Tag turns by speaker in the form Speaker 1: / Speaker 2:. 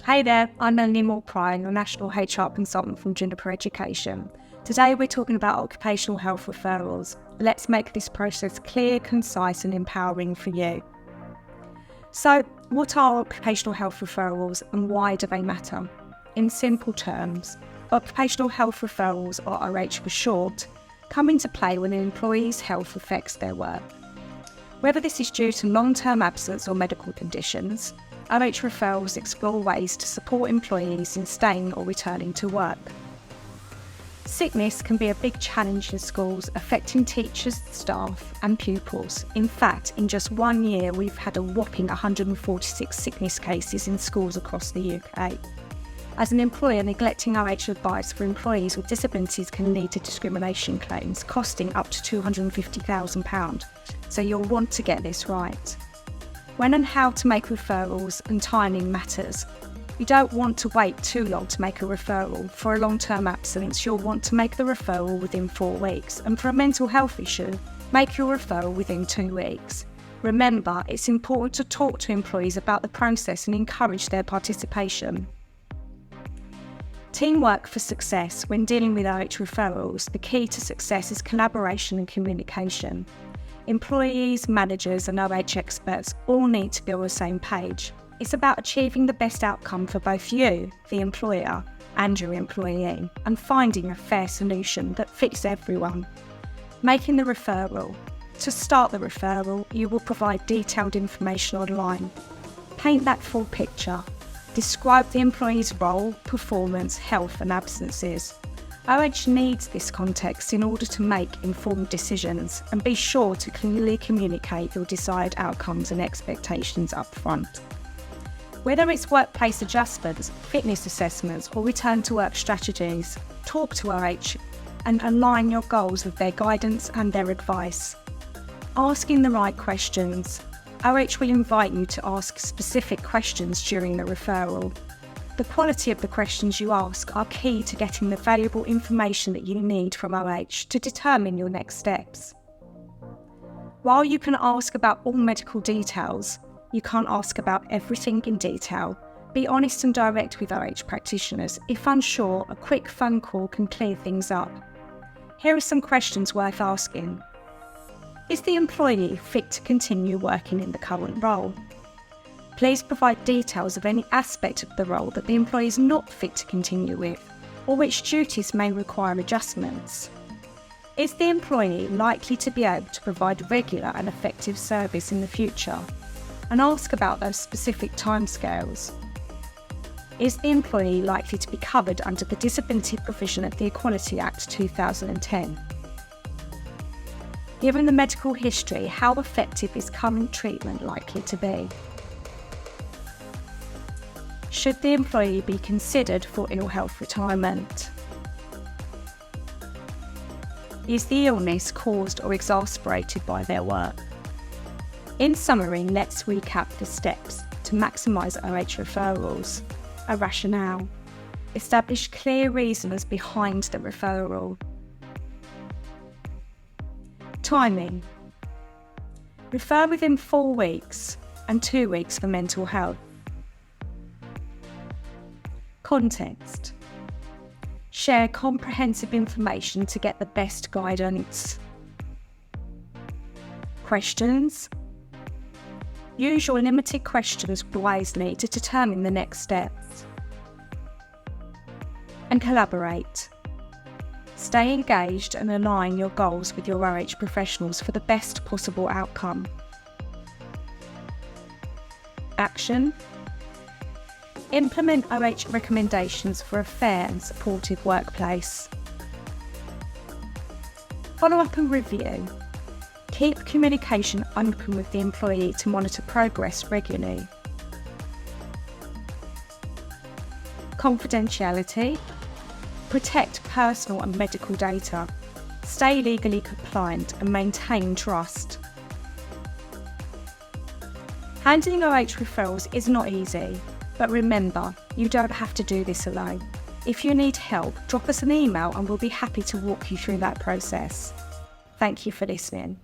Speaker 1: Hey there, I'm Melanie Maul-Prior, your National HR Consultant from Juniper Education. Today we're talking about occupational health referrals. Let's make this process clear, concise and empowering for you. So, what are occupational health referrals and why do they matter? In simple terms, occupational health referrals, or RH for short, come into play when an employee's health affects their work. Whether this is due to long-term absence or medical conditions, RH referrals explore ways to support employees in staying or returning to work. Sickness can be a big challenge in schools, affecting teachers, staff and pupils. In fact, in just 1 year, we've had a whopping 146 sickness cases in schools across the UK. As an employer, neglecting RH advice for employees with disabilities can lead to discrimination claims, costing up to £250,000. So you'll want to get this right. When and how to make referrals and timing matters. You don't want to wait too long to make a referral. For a long-term absence, you'll want to make the referral within 4 weeks. And for a mental health issue, make your referral within 2 weeks. Remember, it's important to talk to employees about the process and encourage their participation. Teamwork for success. When dealing with RH referrals, the key to success is collaboration and communication. Employees, managers and RH experts all need to be on the same page. It's about achieving the best outcome for both you, the employer, and your employee, and finding a fair solution that fits everyone. Making the referral. To start the referral, you will provide detailed information online. Paint that full picture. Describe the employee's role, performance, health and absences. RH needs this context in order to make informed decisions, and be sure to clearly communicate your desired outcomes and expectations up front. Whether it's workplace adjustments, fitness assessments or return to work strategies, talk to RH and align your goals with their guidance and their advice. Asking the right questions. RH will invite you to ask specific questions during the referral. The quality of the questions you ask are key to getting the valuable information that you need from RH to determine your next steps. While you can ask about all medical details, you can't ask about everything in detail. Be honest and direct with RH practitioners. If unsure, a quick phone call can clear things up. Here are some questions worth asking. Is the employee fit to continue working in the current role? Please provide details of any aspect of the role that the employee is not fit to continue with, or which duties may require adjustments. Is the employee likely to be able to provide regular and effective service in the future? And ask about those specific timescales. Is the employee likely to be covered under the disability provision of the Equality Act 2010? Given the medical history, how effective is current treatment likely to be? Should the employee be considered for ill health retirement? Is the illness caused or exacerbated by their work? In summary, let's recap the steps to maximise RH referrals. A rationale. Establish clear reasons behind the referral. Timing. Refer within 4 weeks and 2 weeks for mental health. Context. Share comprehensive information to get the best guidance. Questions. Use your limited questions wisely to determine the next steps. And collaborate. Stay engaged and align your goals with your RH professionals for the best possible outcome. Action. Implement RH recommendations for a fair and supportive workplace. Follow up and review. Keep communication open with the employee to monitor progress regularly. Confidentiality. Protect personal and medical data. Stay legally compliant and maintain trust. Handling RH referrals is not easy, but remember, you don't have to do this alone. If you need help, drop us an email and we'll be happy to walk you through that process. Thank you for listening.